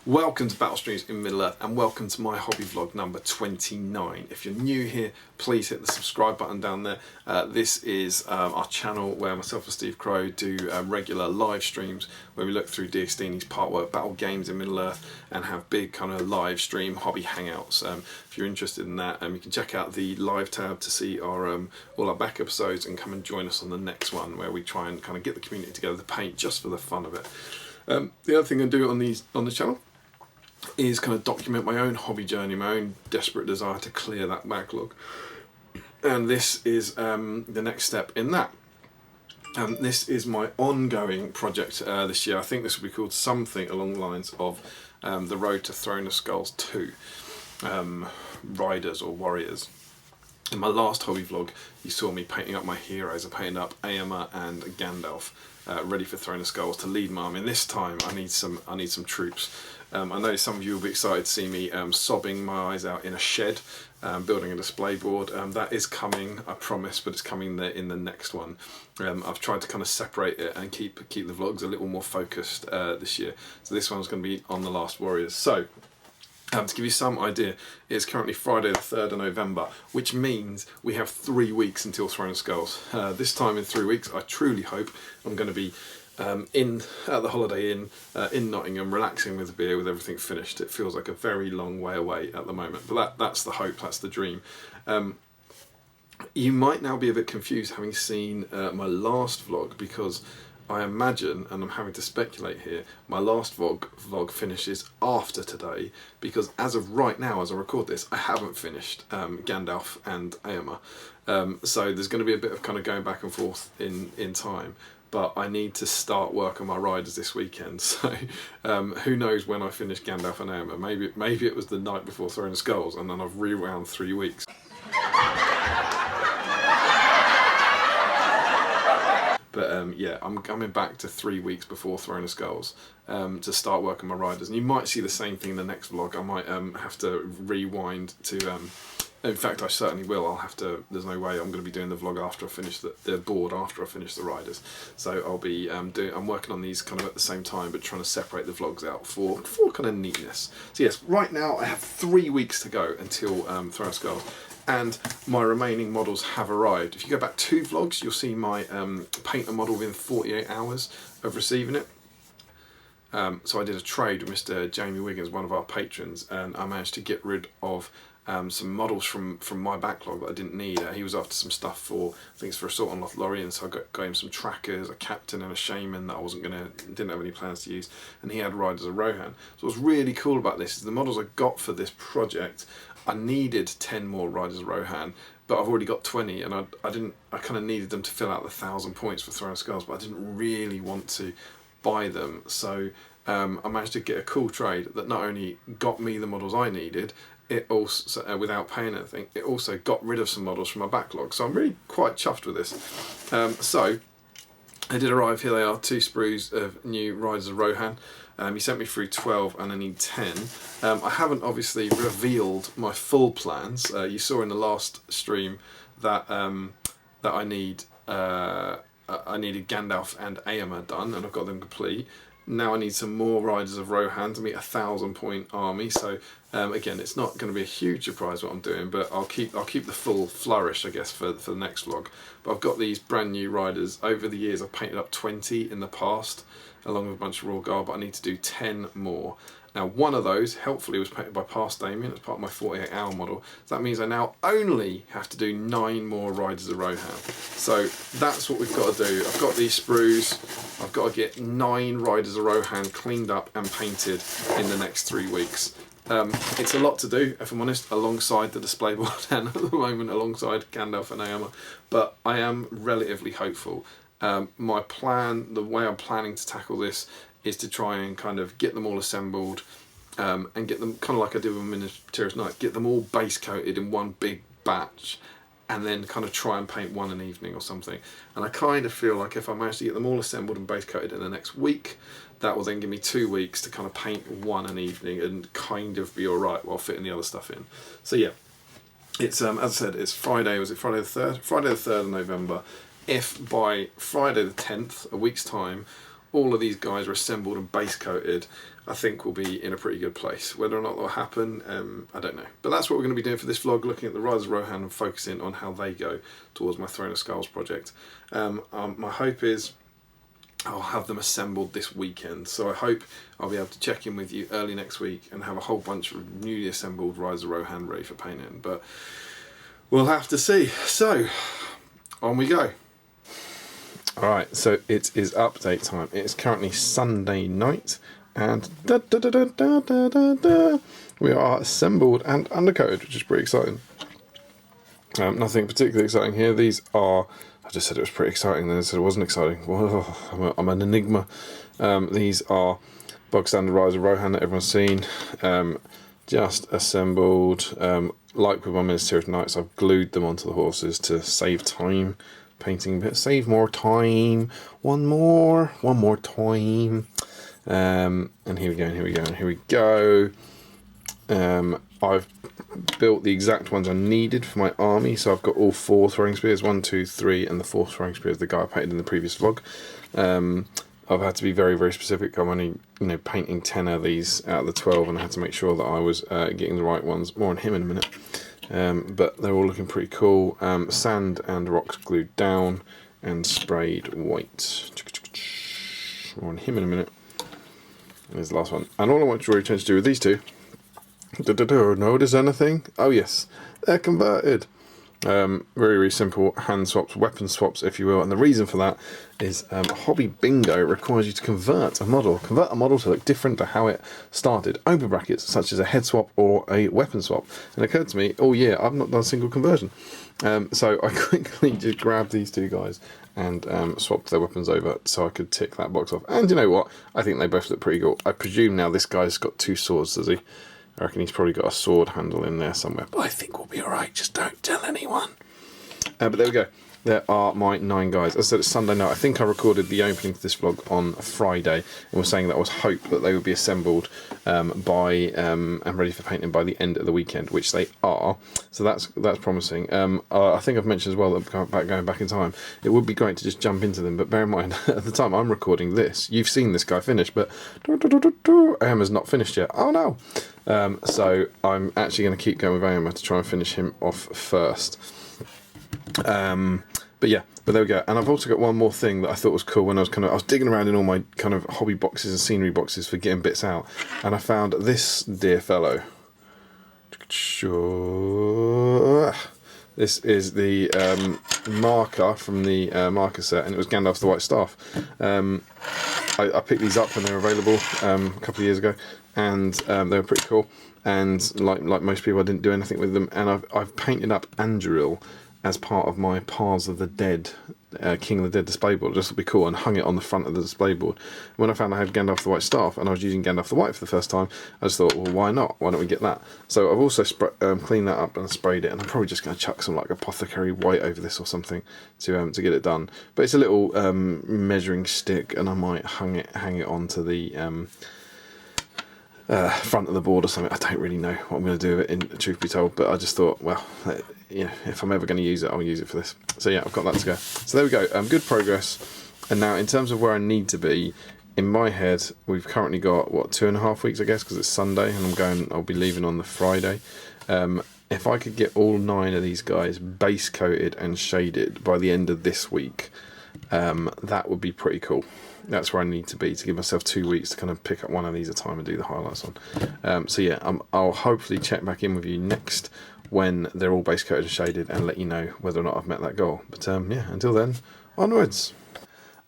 Welcome to Battle Streams in Middle-earth and welcome to my hobby vlog number 29. If you're new here, please hit the subscribe button down there. This is our channel where myself and Steve Crow do regular live streams where we look through Diastini's Partwork battle games in Middle-earth and have big kind of live stream hobby hangouts. If you're interested in that, you can check out the live tab to see our all our back episodes and come and join us on the next one where we try and kind of get the community together to paint just for the fun of it. The other thing I do on the channel is kind of document my own hobby journey, my own desperate desire to clear that backlog. And this is the next step in that. This is my ongoing project this year. I think this will be called something along the lines of The Road to Throne of Skulls 2, Riders or Warriors. In my last hobby vlog, you saw me painting up my heroes. I painted up Éomer and Gandalf, ready for Throne of Skulls to lead my army. And this time, I need some troops. I know some of you will be excited to see me sobbing my eyes out in a shed, building a display board. That is coming, I promise, but it's coming in the next one. I've tried to kind of separate it and keep the vlogs a little more focused this year. So this one's going to be on the Last Warriors. So, to give you some idea, it's currently Friday the 3rd of November, which means we have 3 weeks until Throne of Skulls. This time in 3 weeks, I truly hope I'm going to be at the Holiday Inn in Nottingham, relaxing with a beer, with everything finished. It feels like a very long way away at the moment, but that's the hope, that's the dream. You might now be a bit confused having seen my last vlog, because I imagine, and I'm having to speculate here, my last vlog finishes after today, because as of right now, as I record this, I haven't finished Gandalf and Éomer. So there's going to be a bit of kind of going back and forth in time, but I need to start work on my riders this weekend. So who knows when I finish Gandalf and Éomer. Maybe it was the night before Throne of Skulls, and then I've rewound 3 weeks. But yeah, I'm coming back to 3 weeks before Throne of Skulls to start working my riders. And you might see the same thing in the next vlog. I might have to rewind to... in fact, I certainly will. I'll have to... There's no way I'm going to be doing the vlog after I finish the board, after I finish the riders. So I'll be I'm working on these kind of at the same time, but trying to separate the vlogs out for kind of neatness. So yes, right now I have 3 weeks to go until Throne of Skulls. And my remaining models have arrived. If you go back 2 vlogs, you'll see my paint a model within 48 hours of receiving it. So I did a trade with Mr. Jamie Wiggins, one of our patrons, and I managed to get rid of some models from my backlog that I didn't need. He was after some stuff for, I think it's for Assault on Lothlorien, so I got him some trackers, a captain and a shaman that I didn't have any plans to use, and he had Riders of Rohan. So what's really cool about this is the models I got for this project, I needed 10 more Riders of Rohan, but I've already got 20, and I kind of needed them to fill out the 1,000 points for Throne of Skulls, but I didn't really want to buy them. So I managed to get a cool trade that not only got me the models I needed, it also, without paying anything, it also got rid of some models from my backlog. So I'm really quite chuffed with this. So they did arrive. Here they are, 2 sprues of new Riders of Rohan. He sent me through 12 and I need 10. I haven't obviously revealed my full plans. You saw in the last stream that that I needed Gandalf and Éomer done, and I've got them complete. Now I need some more Riders of Rohan to meet a 1,000-point army. So again, it's not going to be a huge surprise what I'm doing, but I'll keep the full flourish, I guess, for the next vlog. But I've got these brand new riders. Over the years, I've painted up 20 in the past, along with a bunch of Royal Guard, but I need to do 10 more. Now, one of those, helpfully, was painted by past Damian as part of my 48-hour model. So that means I now only have to do 9 more Riders of Rohan. So that's what we've got to do. I've got these sprues. I've got to get 9 Riders of Rohan cleaned up and painted in the next 3 weeks. It's a lot to do, if I'm honest, alongside the display board and at the moment alongside Gandalf and Éomer, but I am relatively hopeful. My plan, the way I'm planning to tackle this, is to try and kind of get them all assembled and get them, kind of like I did with Miniatures Night, get them all base coated in one big batch and then kind of try and paint one an evening or something. And I kind of feel like if I manage to get them all assembled and base coated in the next week, that will then give me 2 weeks to kind of paint one an evening and kind of be alright while fitting the other stuff in. So yeah, it's as I said, it's Friday, was it Friday the 3rd? Friday the 3rd of November. If by Friday the 10th, a week's time, all of these guys are assembled and base coated, I think we'll be in a pretty good place. Whether or not that'll happen, I don't know. But that's what we're going to be doing for this vlog, looking at the Riders of Rohan and focusing on how they go towards my Throne of Skulls project. My hope is I'll have them assembled this weekend, so I hope I'll be able to check in with you early next week and have a whole bunch of newly assembled Riders of Rohan ready for painting, but we'll have to see. So, on we go. Alright, so it is update time. It is currently Sunday night, and we are assembled and undercoated, which is pretty exciting. Nothing particularly exciting here. These are... I just said it was pretty exciting, then I said it wasn't exciting. Whoa, I'm an enigma. These are bog standard Riders of Rohan that everyone's seen. Just assembled. Like with my Ministry of Knights, I've glued them onto the horses to save time. Painting a bit. Save more time. One more time. And here we go, and here we go, and here we go. I've built the exact ones I needed for my army, so I've got all 4 throwing spears, 1, 2, 3, and the 4th throwing spear is the guy I painted in the previous vlog. I've had to be very, very specific. I'm only, painting 10 of these out of the 12, and I had to make sure that I was getting the right ones. More on him in a minute. But they're all looking pretty cool. Sand and rocks glued down and sprayed white. More on him in a minute. There's the last one. And all I want to draw your attention to with these two. Notice anything? Oh yes, they're converted. Very, very simple hand swaps, weapon swaps, if you will. And the reason for that is Hobby Bingo requires you to convert a model to look different to how it started. Open brackets, such as a head swap or a weapon swap. And it occurred to me, oh yeah, I've not done a single conversion. So I quickly just grabbed these two guys and swapped their weapons over so I could tick that box off. And you know what? I think they both look pretty cool. I presume now this guy's got 2 swords, does he? I reckon he's probably got a sword handle in there somewhere. But I think we'll be alright, just don't tell anyone. But there we go. There are my 9 guys. As I said, it's Sunday night. I think I recorded the opening to this vlog on Friday and was saying that I was hope that they would be assembled and ready for painting by the end of the weekend, which they are. So that's promising. I think I've mentioned as well that going back in time, it would be great to just jump into them. But bear in mind, at the time I'm recording this, you've seen this guy finish, but Emma's not finished yet. Oh no! So I'm actually going to keep going with Emma to try and finish him off first. But there we go. And I've also got one more thing that I thought was cool when I was digging around in all my kind of hobby boxes and scenery boxes for getting bits out, and I found this dear fellow. This is the marker from the marker set, and it was Gandalf's the White Staff. I picked these up when they were available a couple of years ago, and they were pretty cool. And like most people, I didn't do anything with them. And I've painted up Anduril as part of my Paths of the Dead, King of the Dead display board. Just to be cool, and hung it on the front of the display board. When I found I had Gandalf the White Staff, and I was using Gandalf the White for the first time, I just thought, well, why not? Why don't we get that? So I've also cleaned that up and sprayed it, and I'm probably just going to chuck some like apothecary white over this or something to get it done. But it's a little measuring stick, and I might hang it onto the front of the board or something. I don't really know what I'm going to do with it, truth be told, but I just thought, well, if I'm ever going to use it, I'll use it for this. So yeah, I've got that to go. So there we go, good progress. And now in terms of where I need to be, in my head, we've currently got, 2.5 weeks, I guess, because it's Sunday, and I'll be leaving on the Friday. If I could get all 9 of these guys base coated and shaded by the end of this week, that would be pretty cool. That's where I need to be to give myself 2 weeks to kind of pick up one of these at a time and do the highlights on. So yeah, I'll hopefully check back in with you next when they're all base coated and shaded and let you know whether or not I've met that goal. But yeah, until then, onwards.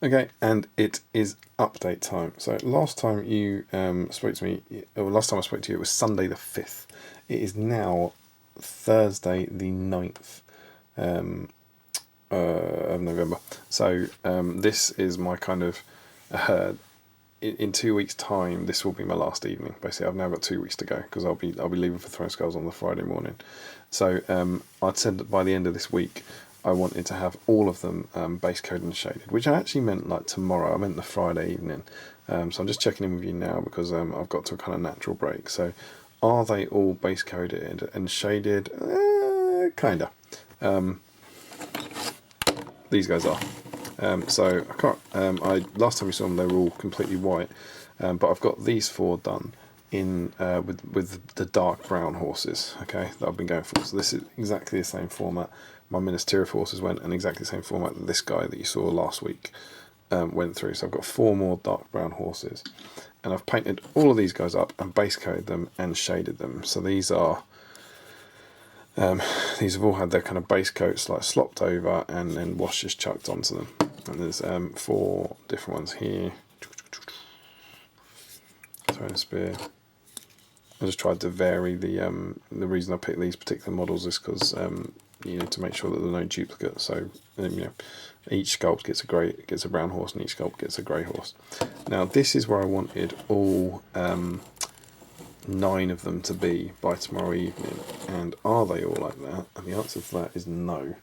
Okay, and it is update time. So last time you spoke to me, or last time I spoke to you, it was Sunday the 5th. It is now Thursday the 9th. Of November. So this is my kind of in 2 weeks' time. This will be my last evening. Basically, I've now got 2 weeks to go because I'll be leaving for Throne of Skulls on the Friday morning. So I'd said that by the end of this week, I wanted to have all of them base coated and shaded, which I actually meant like tomorrow. I meant the Friday evening. So I'm just checking in with you now because I've got to a kind of natural break. So are they all base coated and shaded? Kinda. These guys are. So I can't. Last time we saw them, they were all completely white. but I've got these 4 done in with the dark brown horses, okay, that I've been going for. So this is exactly the same format my Minas Tirith horses went, and exactly the same format that this guy that you saw last week went through. So I've got 4 more dark brown horses, and I've painted all of these guys up and base coated them and shaded them. So these are these have all had their kind of base coats like slopped over and then washes chucked onto them. And there's 4 different ones here. Throwing spear. I just tried to vary the reason I picked these particular models is because you need to make sure that there are no duplicates. So you know, each sculpt gets a brown horse and each sculpt gets a grey horse. Now this is where I wanted all 9 of them to be by tomorrow evening, and are they all like that? And the answer to that is no,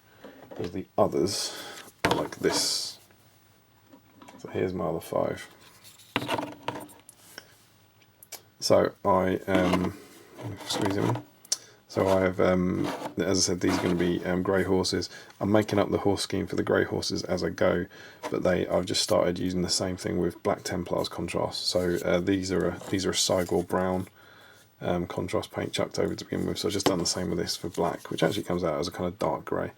because the others are like this. So here's my other 5. So I squeeze them in. So I have, as I said, these are going to be grey horses. I'm making up the horse scheme for the grey horses as I go, but I've just started using the same thing with Black Templars contrast. So these are a Cygor brown contrast paint chucked over to begin with. So I've just done the same with this for black, which actually comes out as a kind of dark grey.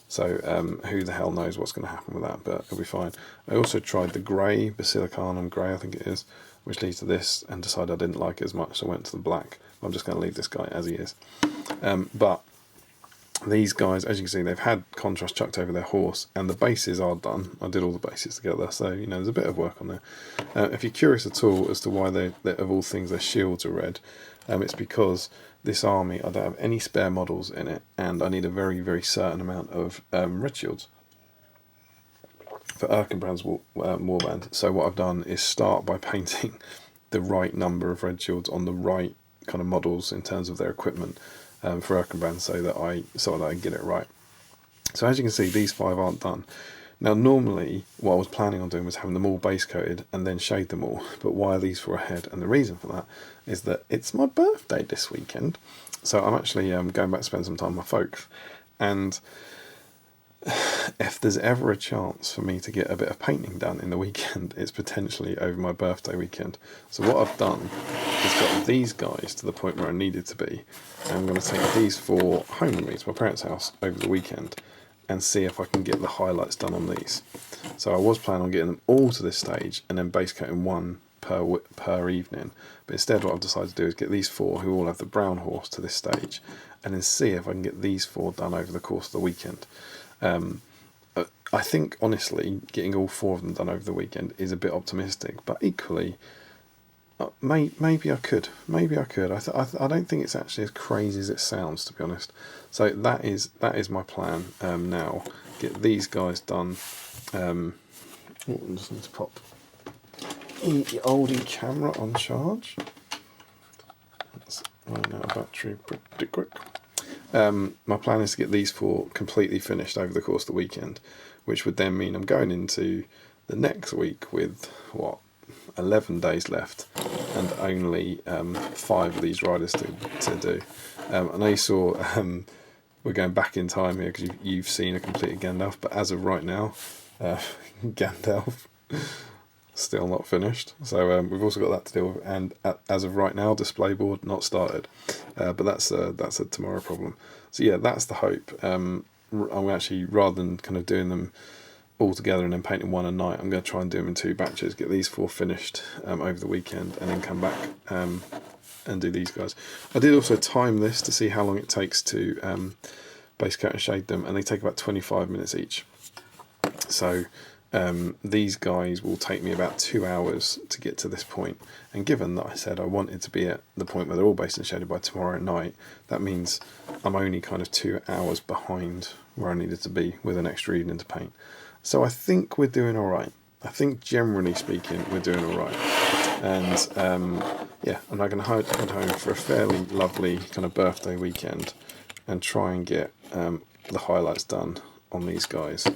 So who the hell knows what's going to happen with that, but it'll be fine. I also tried the grey, Basilicanum grey I think it is, which leads to this, and decided I didn't like it as much, so I went to the black. I'm just going to leave this guy as he is. But these guys, as you can see, they've had contrast chucked over their horse, and the bases are done. I did all the bases together, so you know there's a bit of work on there. If you're curious at all as to why they of all things their shields are red, it's because this army, I don't have any spare models in it, and I need a very, very certain amount of red shields for Erkenbrand's warband. So what I've done is start by painting the right number of red shields on the right kind of models in terms of their equipment for Erkenbrand, so that I get it right. So as you can see, these 5 aren't done. Now normally what I was planning on doing was having them all base coated and then shade them all, but why are these 4 ahead? And the reason for that is that it's my birthday this weekend, so I'm actually going back to spend some time with my folks, and if there's ever a chance for me to get a bit of painting done in the weekend, it's potentially over my birthday weekend. So what I've done is got these guys to the point where I needed to be, and I'm going to take these 4 home with me to my parents' house over the weekend and see if I can get the highlights done on these. So I was planning on getting them all to this stage and then base coating 1 per evening, but instead what I've decided to do is get these 4 who all have the brown horse to this stage, and then see if I can get these 4 done over the course of the weekend. I think honestly getting all 4 of them done over the weekend is a bit optimistic, but equally maybe I could. I don't think it's actually as crazy as it sounds, to be honest. So that is my plan now. Get these guys done. I just need to pop the oldie camera on charge. Let's run out of battery pretty quick. My plan is to get these 4 completely finished over the course of the weekend, which would then mean I'm going into the next week with 11 days left and only 5 of these riders to do. I know you saw we're going back in time here because you've seen a completed Gandalf, but as of right now Gandalf still not finished, so we've also got that to deal with, and as of right now display board not started, but that's a tomorrow problem. So yeah, that's the hope. I'm actually, rather than kind of doing them all together and then painting 1 a night, I'm going to try and do them in 2 batches, get these 4 finished over the weekend, and then come back and do these guys. I did also time this to see how long it takes to base coat and shade them, and they take about 25 minutes each. So these guys will take me about 2 hours to get to this point, and given that I said I wanted to be at the point where they're all based and shaded by tomorrow night, that means I'm only kind of 2 hours behind where I needed to be with an extra evening to paint. So I think we're doing alright. I think generally speaking we're doing alright, and yeah, I'm now going to head home for a fairly lovely kind of birthday weekend and try and get the highlights done on these guys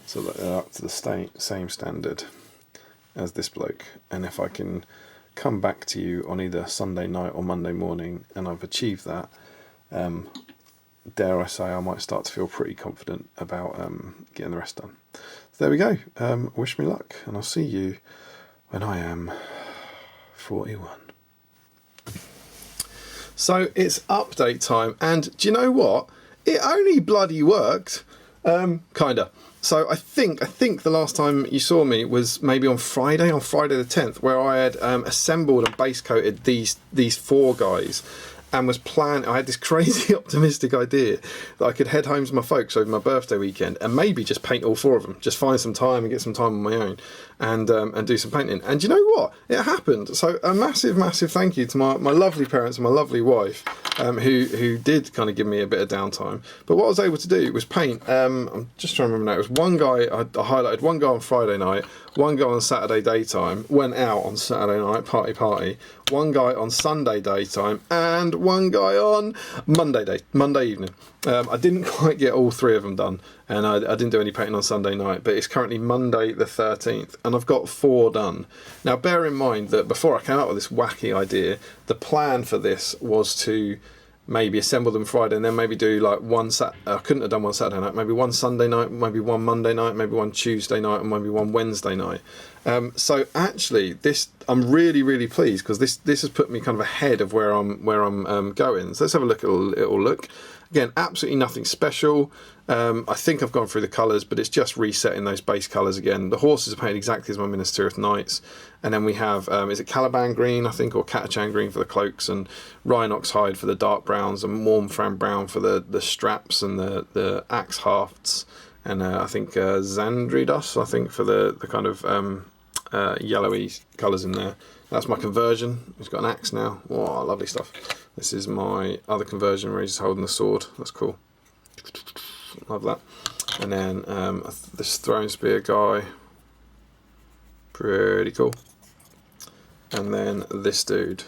so that they're up to the same standard as this bloke. And if I can come back to you on either Sunday night or Monday morning and I've achieved that, dare I say I might start to feel pretty confident about getting the rest done. So there we go. Wish me luck, and I'll see you when I am 41. So it's update time, and do you know what? It only bloody worked, kinda. So I think the last time you saw me was maybe on Friday the 10th, where I had assembled and base coated these 4 guys, and was planning. I had this crazy optimistic idea that I could head home to my folks over my birthday weekend and maybe just paint all 4 of them, just find some time and get some time on my own, and do some painting. And you know what? It happened. So a massive thank you to my lovely parents and my lovely wife, who did kind of give me a bit of downtime. But what I was able to do was paint. I'm just trying to remember now. It was one guy. I highlighted one guy on Friday night, one guy on Saturday daytime, went out on Saturday night, party, one guy on Sunday daytime, and one guy on Monday evening. I didn't quite get all 3 of them done, and I didn't do any painting on Sunday night, but it's currently Monday the 13th, and I've got 4 done. Now bear in mind that before I came up with this wacky idea, the plan for this was to maybe assemble them Friday and then maybe do like I couldn't have done one Saturday night, maybe one Sunday night, maybe one Monday night, maybe one Tuesday night, and maybe one Wednesday night. So actually this, I'm really pleased, because this has put me kind of ahead of where I'm going. So let's have a look at a little look. Again, absolutely nothing special. I think I've gone through the colours, but it's just resetting those base colours again. The horses are painted exactly as my Minas Tirith Knights. And then we have, is it Caliban green, I think, or Catachan green for the cloaks, and Rhinox hide for the dark browns, and Mormfran brown for the straps and the axe hafts. And I think Xandridos, I think, for the kind of yellowy colours in there. That's my conversion. He's got an axe now. Oh, lovely stuff. This is my other conversion where he's holding the sword. That's cool. Love that. And then this throwing spear guy. Pretty cool. And then this dude.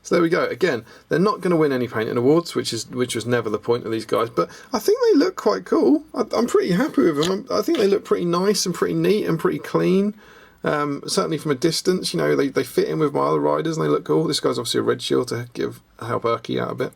So there we go. Again, they're not going to win any painting awards, which was never the point of these guys. But I think they look quite cool. I'm pretty happy with them. I think they look pretty nice and pretty neat and pretty clean. Certainly from a distance, you know, they fit in with my other riders and they look cool. This guy's obviously a red shield to help Erky out a bit.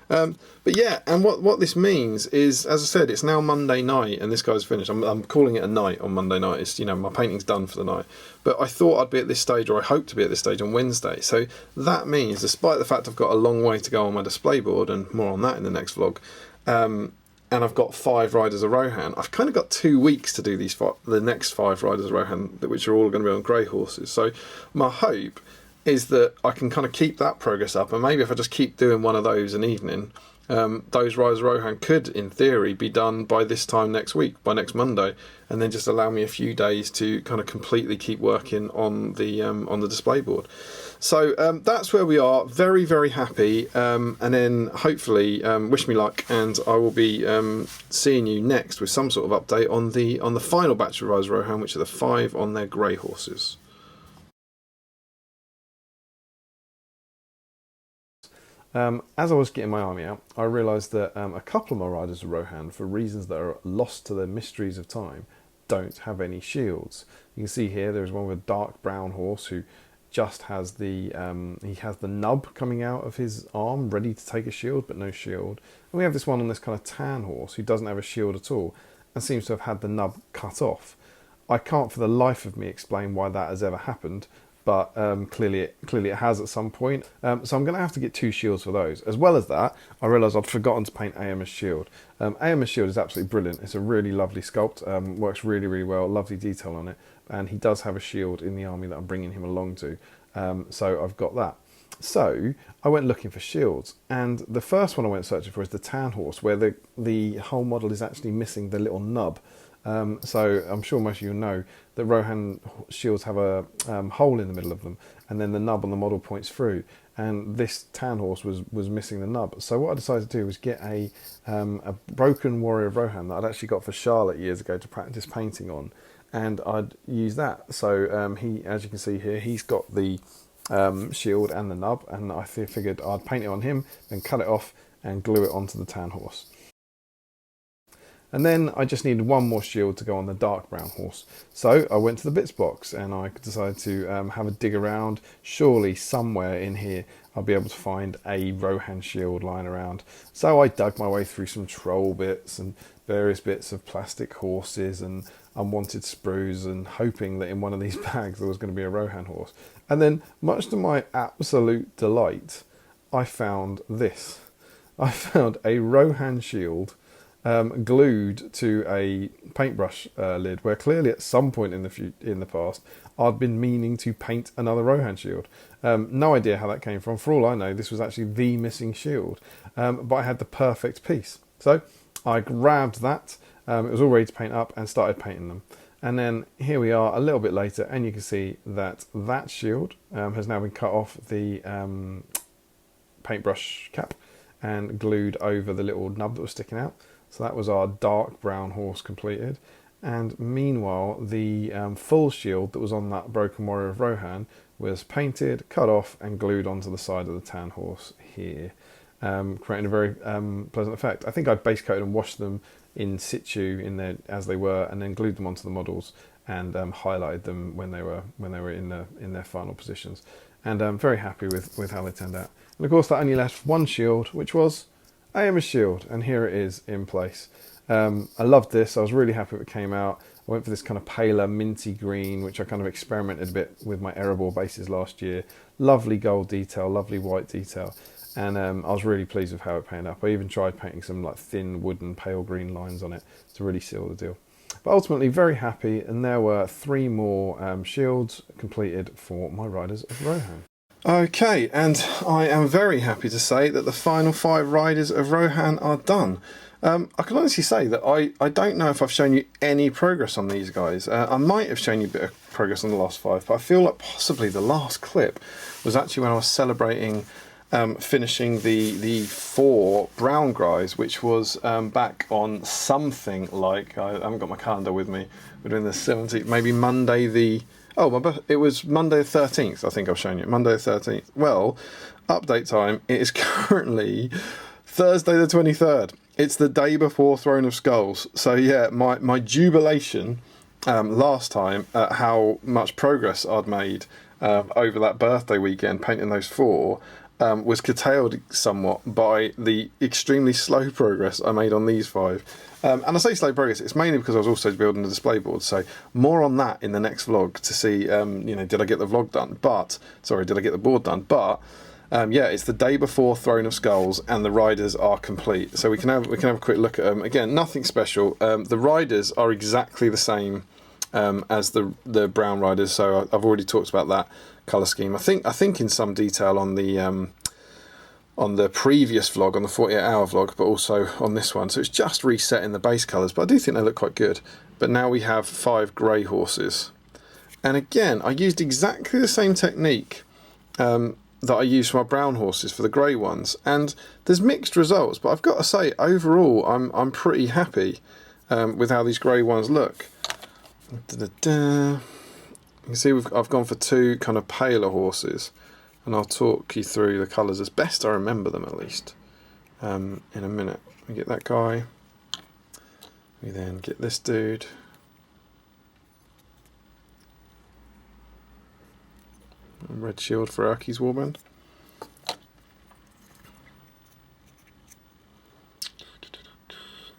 But yeah, and what this means is, as I said, it's now Monday night and this guy's finished. I'm calling it a night on Monday night. It's, you know, my painting's done for the night. But I thought I'd be at this stage, or I hope to be at this stage on Wednesday. So that means, despite the fact I've got a long way to go on my display board, and more on that in the next vlog, and I've got 5 Riders of Rohan, I've kind of got 2 weeks to do the next 5 Riders of Rohan, which are all going to be on grey horses. So my hope is that I can kind of keep that progress up, and maybe if I just keep doing one of those an evening, those Riders of Rohan could, in theory, be done by this time next week, by next Monday, and then just allow me a few days to kind of completely keep working on the display board. So that's where we are. Very happy, and then hopefully wish me luck, and I will be seeing you next with some sort of update on the final batch of Riders of Rohan, which are the 5 on their grey horses. As I was getting my army out, I realised that a couple of my Riders of Rohan, for reasons that are lost to the mysteries of time, don't have any shields. You can see here there's one with a dark brown horse who just has the nub coming out of his arm, ready to take a shield, but no shield. And we have this one on this kind of tan horse who doesn't have a shield at all and seems to have had the nub cut off. I can't for the life of me explain why that has ever happened, but clearly it has at some point. So I'm going to have to get 2 shields for those. As well as that, I realised I'd forgotten to paint Aemma's shield. Aemma's shield is absolutely brilliant. It's a really lovely sculpt, works really well, lovely detail on it, and he does have a shield in the army that I'm bringing him along to. So I've got that. So I went looking for shields, and the first one I went searching for is the tan horse, where the whole model is actually missing the little nub. So I'm sure most of you know that Rohan shields have a hole in the middle of them, and then the nub on the model points through, and this tan horse was missing the nub. So what I decided to do was get a broken Warrior of Rohan that I'd actually got for Charlotte years ago to practice painting on, and I'd use that. So he, as you can see here, he's got the shield and the nub, and I figured I'd paint it on him, then cut it off and glue it onto the tan horse. And then I just needed one more shield to go on the dark brown horse. So I went to the bits box and I decided to have a dig around. Surely somewhere in here I'll be able to find a Rohan shield lying around. So I dug my way through some troll bits and various bits of plastic horses and unwanted sprues, and hoping that in one of these bags there was going to be a Rohan horse. And then, much to my absolute delight, I found this. I found a Rohan shield glued to a paintbrush lid, where clearly at some point in the past I'd been meaning to paint another Rohan shield. No idea how that came from. For all I know, this was actually the missing shield, but I had the perfect piece. So I grabbed that. It was all ready to paint up and started painting them. And then here we are a little bit later, and you can see that that shield has now been cut off the paintbrush cap and glued over the little nub that was sticking out. So that was our dark brown horse completed. And meanwhile, the full shield that was on that Broken Warrior of Rohan was painted, cut off, and glued onto the side of the tan horse here, creating a very pleasant effect. I think I base coated and washed them in situ in there as they were, and then glued them onto the models and highlighted them when they were in their final positions. And I'm very happy with how they turned out. And of course, that only left one shield, which was Aoma's shield, and here it is in place. I loved this. I was really happy it came out. I went for this kind of paler minty green, which I kind of experimented a bit with my Erebor bases last year. Lovely gold detail, lovely white detail, and I was really pleased with how it painted up. I even tried painting some like thin wooden pale green lines on it to really seal the deal. But ultimately very happy, and there were 3 more shields completed for my Riders of Rohan. Okay, and I am very happy to say that the final 5 Riders of Rohan are done. I can honestly say that I don't know if I've shown you any progress on these guys. I might have shown you a bit of progress on the last 5, but I feel like possibly the last clip was actually when I was celebrating finishing the 4 brown guys, which was back on something like, I haven't got my calendar with me, we're doing the 17th, maybe Monday the... it was Monday the 13th, I think I've shown you. Monday the 13th. Well, update time, it is currently Thursday the 23rd. It's the day before Throne of Skulls. So yeah, my jubilation last time at how much progress I'd made over that birthday weekend painting those 4 was curtailed somewhat by the extremely slow progress I made on these 5. And I say slow progress, it's mainly because I was also building a display board, so more on that in the next vlog to see, did I get the vlog done? Did I get the board done? But, yeah, it's the day before Throne of Skulls, and the riders are complete. So we can have a quick look at them. Again, nothing special. The riders are exactly the same as the brown riders, so I've already talked about that colour scheme. I think in some detail on the previous vlog, on the 48-hour vlog, but also on this one. So it's just resetting the base colours, but I do think they look quite good. But now we have 5 grey horses. And again, I used exactly the same technique that I used for my brown horses for the grey ones. And there's mixed results, but I've got to say, overall, I'm pretty happy with how these grey ones look. You can see I've gone for 2 kind of paler horses. And I'll talk you through the colours as best I remember them, at least, in a minute. We get that guy. We then get this dude. Red shield for Erky's Warband.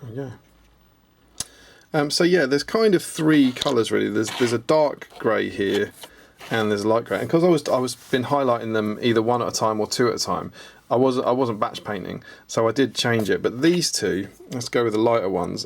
There we go. So yeah, there's kind of 3 colours really. There's a dark grey here, and there's light grey. And because I was been highlighting them either 1 at a time or 2 at a time, I wasn't batch painting, so I did change it. But these 2, let's go with the lighter ones.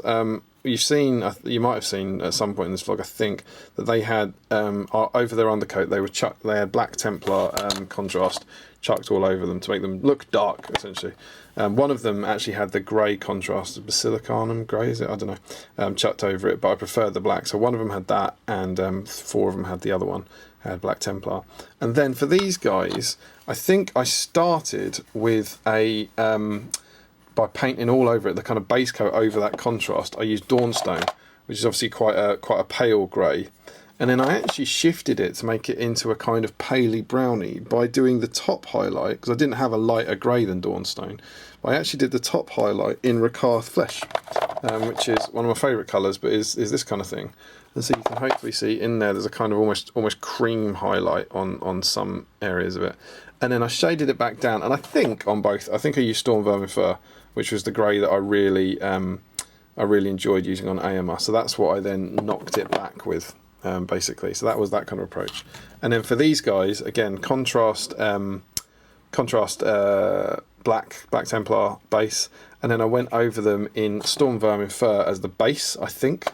You might have seen at some point in this vlog, I think, that they had over their undercoat they had Black Templar contrast chucked all over them to make them look dark, essentially. One of them actually had the grey contrast, Basilicanum grey, is it? I don't know, chucked over it, but I preferred the black. So one of them had that, and 4 of them had the other one, had Black Templar. And then for these guys, I think I started with a by painting all over it, the kind of base coat over that contrast. I used Dawnstone, which is obviously quite a pale grey, and then I actually shifted it to make it into a kind of paley browny by doing the top highlight, because I didn't have a lighter grey than Dawnstone. I actually did the top highlight in Rakarth Flesh, which is one of my favourite colours, but is this kind of thing. And so you can hopefully see in there's a kind of almost cream highlight on some areas of it. And then I shaded it back down, and I think on both, I think I used Storm Vermin Fur, which was the grey that I really enjoyed using on Aoma. So that's what I then knocked it back with basically. So that was that kind of approach. And then for these guys, again, contrast Black Templar base, and then I went over them in Storm Vermin Fur as the base, I think,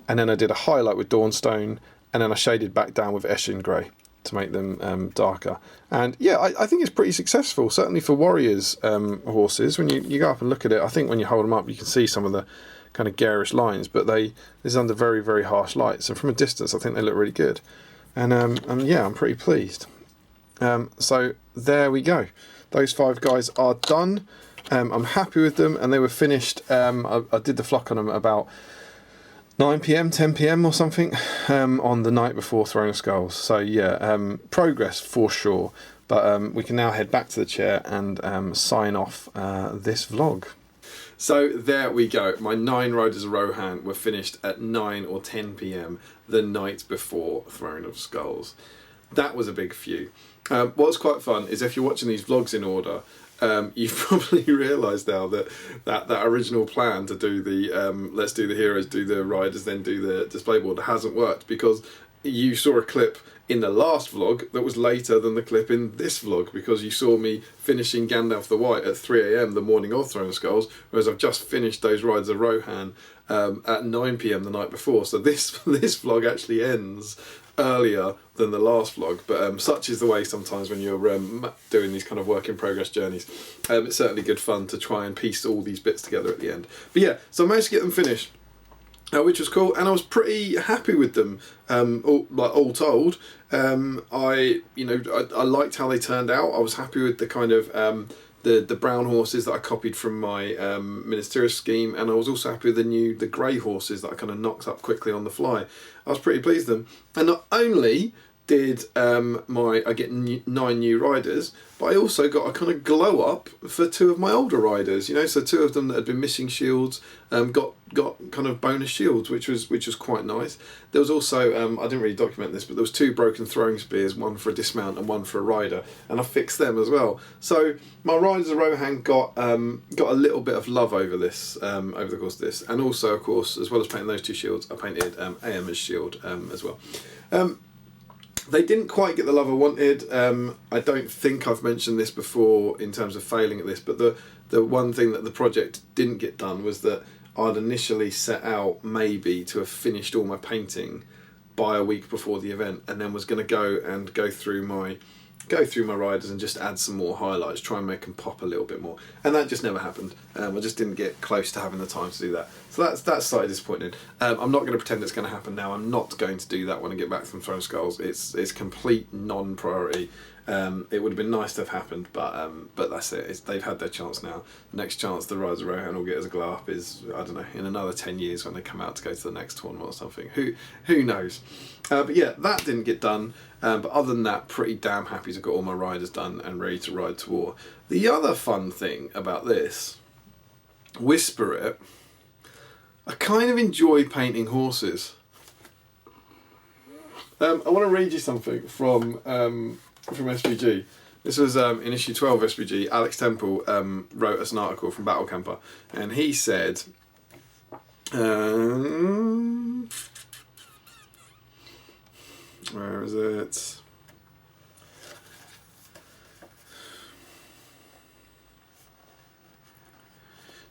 and then I did a highlight with Dawnstone, and then I shaded back down with Eshin Grey to make them darker. And yeah, I think it's pretty successful, certainly for Warriors horses. When you go up and look at it, I think when you hold them up you can see some of the kind of garish lines, but this is under very, very harsh lights, and from a distance I think they look really good. And yeah, I'm pretty pleased. So there we go. Those 5 guys are done. I'm happy with them, and they were finished. I did the flock on them about 9 p.m, 10 p.m. or something on the night before Throne of Skulls. So yeah, progress for sure. But we can now head back to the chair and sign off this vlog. So there we go. My 9 Riders of Rohan were finished at 9 or 10 p.m. the night before Throne of Skulls. That was a big few. What's quite fun is if you're watching these vlogs in order, you've probably realised now that original plan to do the let's do the heroes, do the riders, then do the display board hasn't worked, because you saw a clip in the last vlog that was later than the clip in this vlog, because you saw me finishing Gandalf the White at 3 a.m. the morning of Throne of Skulls, whereas I've just finished those Riders of Rohan at 9 p.m. the night before. So this vlog actually ends earlier than the last vlog, but such is the way sometimes when you're doing these kind of work in progress journeys. It's certainly good fun to try and piece all these bits together at the end. But yeah, so I managed to get them finished, which was cool, and I was pretty happy with them. All told, I liked how they turned out. I was happy with the kind of the brown horses that I copied from my ministerial scheme, and I was also happy with the grey horses that I kind of knocked up quickly on the fly. I was pretty pleased with them, and not only did I get 9 new riders, but I also got a kind of glow up for 2 of my older riders. So 2 of them that had been missing shields got kind of bonus shields, which was quite nice. There was also I didn't really document this, but there was 2 broken throwing spears, one for a dismount and one for a rider, and I fixed them as well. So my Riders of Rohan got a little bit of love over this over the course of this, and also of course, as well as painting those 2 shields, I painted Aemma's shield as well. They didn't quite get the love I wanted. I don't think I've mentioned this before in terms of failing at this, but the one thing that the project didn't get done was that I'd initially set out maybe to have finished all my painting by a week before the event, and then was going to go through my riders and just add some more highlights, try and make them pop a little bit more, and that just never happened. I just didn't get close to having the time to do that, so that's slightly disappointing. I'm not going to pretend it's going to happen now. I'm not going to do that when I get back from Throne of Skulls. It's complete non-priority. It would have been nice to have happened, but that's it. They've had their chance now. The next chance the Riders of Rohan will get as a glow up is, I don't know, in another 10 years when they come out to go to the next tournament or something. Who knows? But yeah, that didn't get done. But other than that, pretty damn happy to get all my riders done and ready to ride to war. The other fun thing about this, Whisper It, I kind of enjoy painting horses. I want to read you something from SVG. This was in issue 12 of SVG. Alex Temple wrote us an article from Battle Camper, and he said, where is it?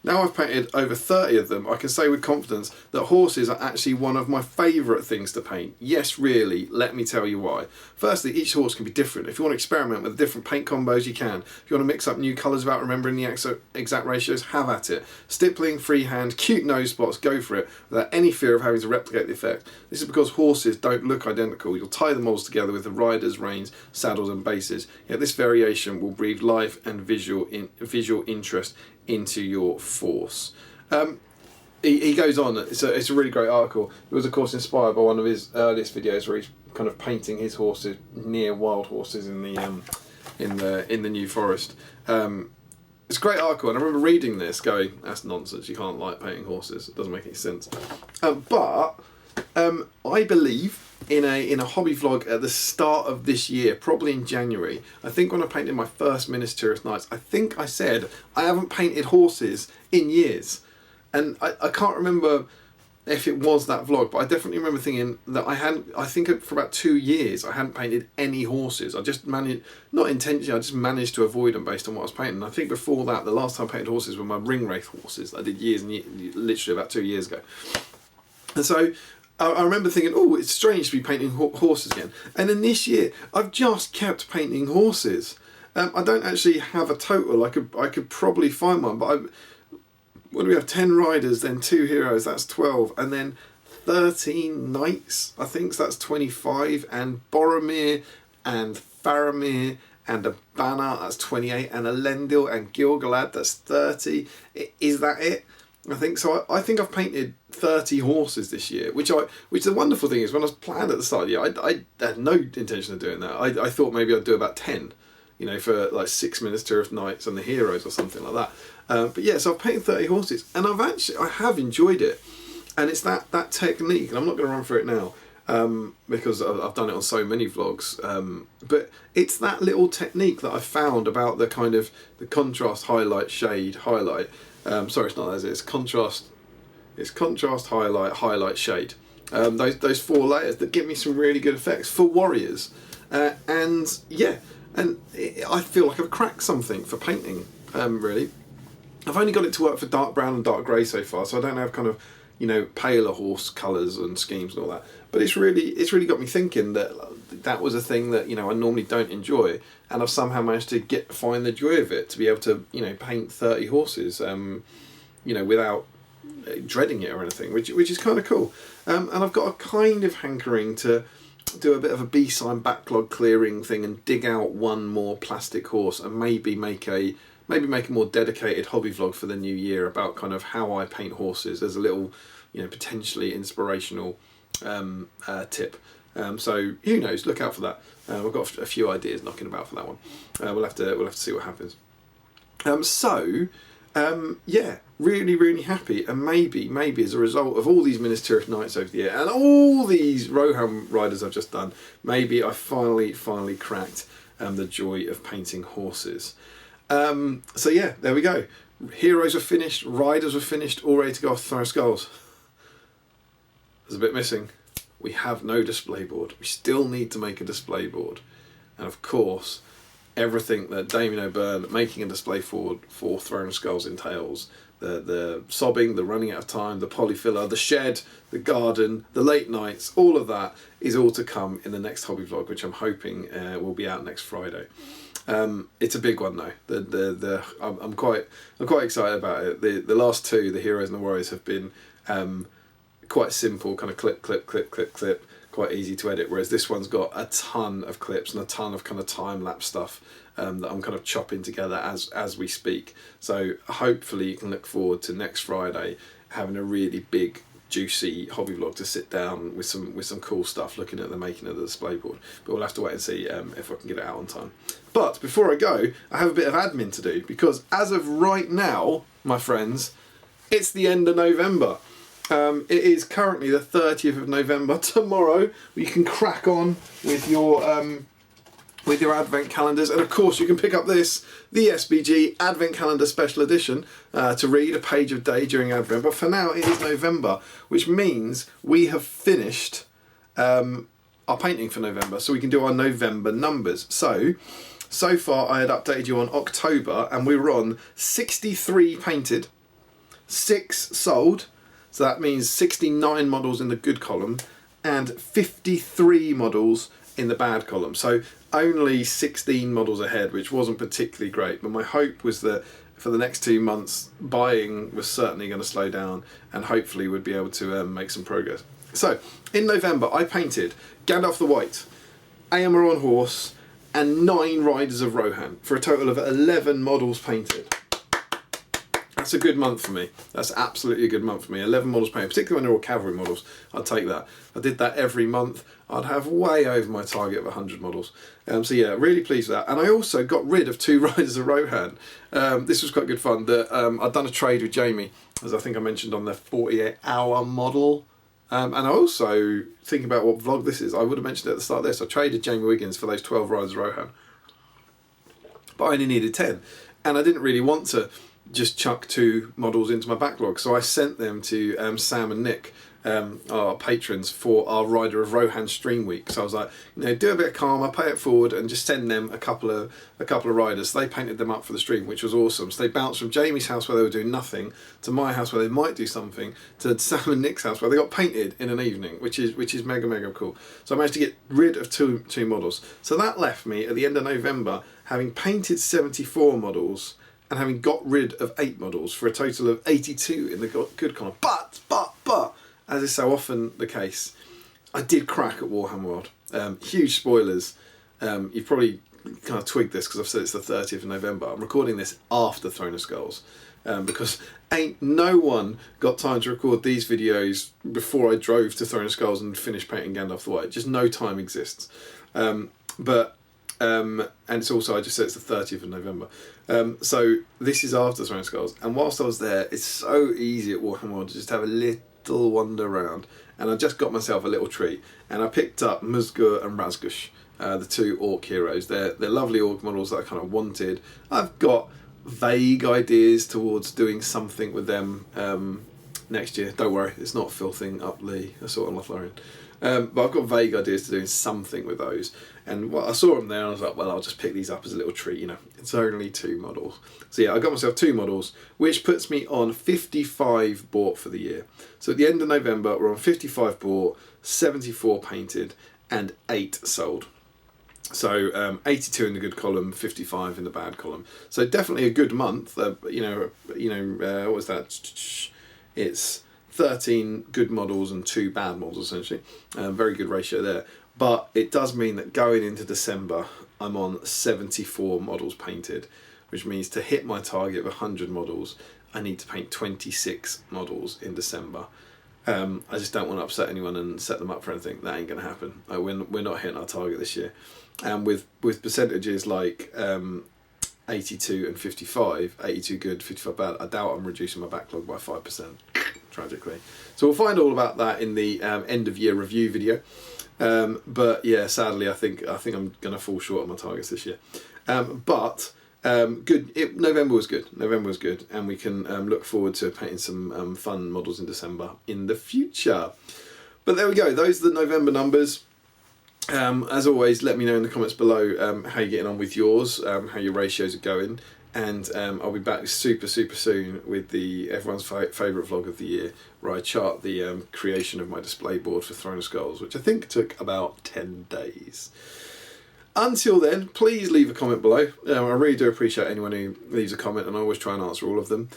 Now I've painted over 30 of them, I can say with confidence that horses are actually one of my favourite things to paint. Yes, really, let me tell you why. Firstly, each horse can be different. If you want to experiment with different paint combos, you can. If you want to mix up new colours without remembering the exact ratios, have at it. Stippling, freehand, cute nose spots, go for it, without any fear of having to replicate the effect. This is because horses don't look identical. You'll tie the models together with the riders, reins, saddles and bases. Yet this variation will breathe life and visual interest into your force. He goes on. It's a really great article. It was of course inspired by one of his earliest videos where he's kind of painting his horses near wild horses in the New Forest. It's a great article, and I remember reading this going, that's nonsense, you can't like painting horses, it doesn't make any sense. But I believe in a hobby vlog at the start of this year, probably in January, I think when I painted my first Minas Tirith Knights, I think I said I haven't painted horses in years, and I can't remember if it was that vlog, but I definitely remember thinking that I think for about 2 years, I hadn't painted any horses. I just managed, not intentionally, I just managed to avoid them based on what I was painting. And I think before that, the last time I painted horses were my ring race horses that I did years and years, literally about 2 years ago. And so I remember thinking, oh, it's strange to be painting horses again. And then this year, I've just kept painting horses. I don't actually have a total. I could probably find one, but what do we have? 10 riders, then 2 heroes, that's 12, and then 13 knights, I think, so that's 25, and Boromir, and Faramir, and a Banner, that's 28, and Elendil, and Gil-galad, that's 30. Is that it? I think so. I think I've painted 30 horses this year, which the wonderful thing is, when I was planned at the start of the year, I had no intention of doing that. I thought maybe I'd do about 10, you know, for like 6 Minister of Knights and the heroes or something like that. But yeah, so I've painted 30 horses, and I have enjoyed it, and it's that technique, and I'm not going to run through it now because I've done it on so many vlogs. But it's that little technique that I found about the kind of the contrast, highlight, shade, highlight. Sorry, it's not as it's contrast. It's contrast, highlight, shade. Those 4 layers that give me some really good effects for warriors, and yeah, and I feel like I've cracked something for painting. Really. I've only got it to work for dark brown and dark grey so far, so I don't have kind of, you know, paler horse colours and schemes and all that. But it's really got me thinking that was a thing that, you know, I normally don't enjoy, and I've somehow managed to find the joy of it, to be able to, you know, paint 30 horses, you know, without dreading it or anything, which is kind of cool. And I've got a kind of hankering to do a bit of a B-sign backlog clearing thing and dig out one more plastic horse and maybe make a more dedicated hobby vlog for the new year about kind of how I paint horses as a little, you know, potentially inspirational tip. So who knows? Look out for that. We've got a few ideas knocking about for that one. We'll have to see what happens. Yeah, really happy, and maybe as a result of all these Minister of Knights over the year and all these Rohan riders I've just done, maybe I finally cracked the joy of painting horses. So yeah, there we go. Heroes are finished, riders are finished, all ready to go off Throne of Skulls. There's a bit missing. We have no display board. We still need to make a display board. And of course, everything that Damian O'Byrne making a display for Throne of Skulls entails. The sobbing, the running out of time, the polyfiller, the shed, the garden, the late nights, all of that is all to come in the next hobby vlog, which I'm hoping will be out next Friday. It's a big one though. I'm quite excited about it. The last 2, the Heroes and the Warriors, have been quite simple, kind of clip, quite easy to edit. Whereas this one's got a ton of clips and a ton of kind of time lapse stuff that I'm kind of chopping together as we speak. So hopefully you can look forward to next Friday having a really big, juicy hobby vlog to sit down with some cool stuff, looking at the making of the display board. But we'll have to wait and see if I can get it out on time. But before I go, I have a bit of admin to do, because as of right now, my friends, it's the end of November. It is currently the 30th of November. Tomorrow you can crack on with your advent calendars, and of course you can pick up the SBG Advent Calendar Special Edition to read a page a day during Advent. But for now it is November, which means we have finished our painting for November, so we can do our November numbers. So far I had updated you on October, and we were on 63 painted, 6 sold, so that means 69 models in the good column and 53 models in the bad column. So only 16 models ahead, which wasn't particularly great, but my hope was that for the next 2 months buying was certainly going to slow down, and hopefully we'd be able to make some progress. So in November I painted Gandalf the White, Éomer on horse, and 9 Riders of Rohan, for a total of 11 models painted. That's a good month for me. That's absolutely a good month for me. 11 models painted, particularly when they're all cavalry models. I'd take that. If I did that every month, I'd have way over my target of 100 models. So yeah, really pleased with that. And I also got rid of 2 Riders of Rohan. This was quite good fun. I'd done a trade with Jamie, as I think I mentioned, on the 48-hour model. And I also, thinking about what vlog this is, I would have mentioned at the start of this, I traded Jamie Wiggins for those 12 Riders of Rohan. But I only needed 10. And I didn't really want to just chuck 2 models into my backlog, so I sent them to Sam and Nick our patrons for our Rider of Rohan stream week. So I was like, do a bit of karma, pay it forward, and just send them a couple of riders. So they painted them up for the stream, which was awesome. So they bounced from Jamie's house where they were doing nothing to my house where they might do something to Sam and Nick's house where they got painted in an evening, which is mega cool. So I managed to get rid of two models. So that left me at the end of November having painted 74 models and having got rid of 8 models for a total of 82 in the good column. But, as is so often the case, I did crack at Warhammer World. Huge spoilers. You've probably kind of twigged this because I've said it's the 30th of November. I'm recording this after Throne of Skulls because ain't no one got time to record these videos before I drove to Throne of Skulls and finished painting Gandalf the White. Just no time exists. And it's also, I just said it's the 30th of November. So this is after Throne of Skulls. And whilst I was there, it's so easy at Warhammer World to just have a little wander around. And I just got myself a little treat. And I picked up Musgur and Razgush, the 2 orc heroes. They're lovely orc models that I kind of wanted. I've got vague ideas towards doing something with them next year. Don't worry, it's not filthing up the Assault on Lothlorien. But I've got vague ideas to doing something with those. And I saw them there and I was like, well, I'll just pick these up as a little treat, It's only 2 models. So yeah, I got myself 2 models, which puts me on 55 bought for the year. So at the end of November, we're on 55 bought, 74 painted, and 8 sold. So 82 in the good column, 55 in the bad column. So definitely a good month. What was that? It's 13 good models and 2 bad models, essentially. Very good ratio there. But it does mean that going into December, I'm on 74 models painted, which means to hit my target of 100 models, I need to paint 26 models in December. I just don't want to upset anyone and set them up for anything. That ain't going to happen. We're not hitting our target this year. And with percentages like 82 and 55, 82 good, 55 bad, I doubt I'm reducing my backlog by 5%, tragically. So we'll find all about that in the end of year review video. But yeah, sadly, I think I'm going to fall short of my targets this year. But good. November was good. November was good, and we can look forward to painting some fun models in December in the future. But there we go. Those are the November numbers. As always, let me know in the comments below how you're getting on with yours, how your ratios are going, and I'll be back super soon with everyone's favourite vlog of the year, where I chart the creation of my display board for Throne of Skulls, which I think took about 10 days. Until then, please leave a comment below. I really do appreciate anyone who leaves a comment, and I always try and answer all of them.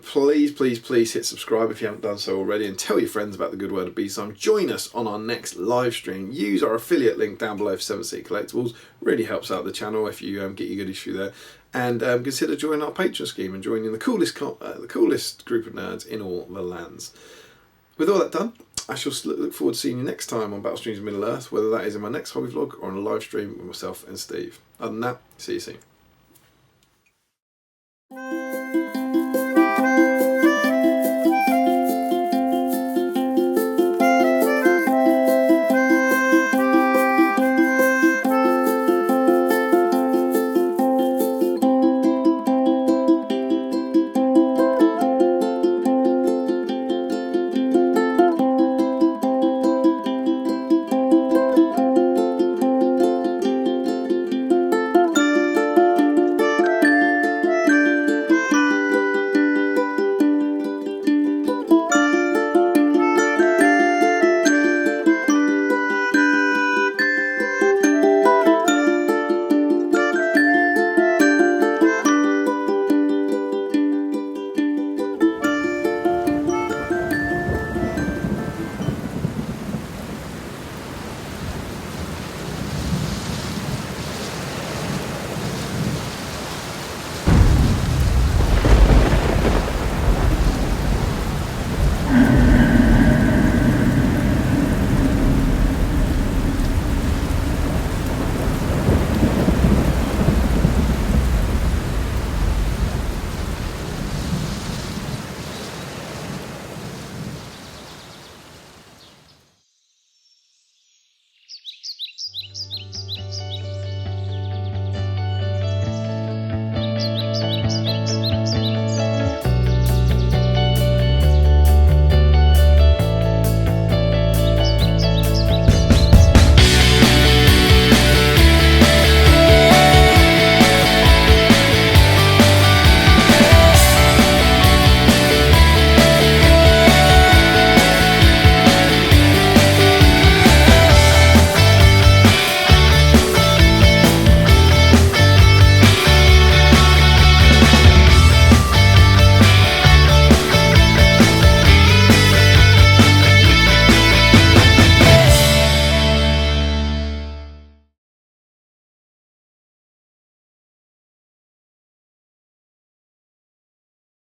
Please hit subscribe if you haven't done so already, and tell your friends about the good word of B-Song. Join us on our next live stream. Use our affiliate link down below for 7th Sea Collectibles. Really helps out the channel if you get your goodies through there. And consider joining our Patreon scheme and joining the coolest group of nerds in all the lands. With all that done, I shall look forward to seeing you next time on Battle Streams of Middle-earth, whether that is in my next hobby vlog or on a live stream with myself and Steve. Other than that, see you soon.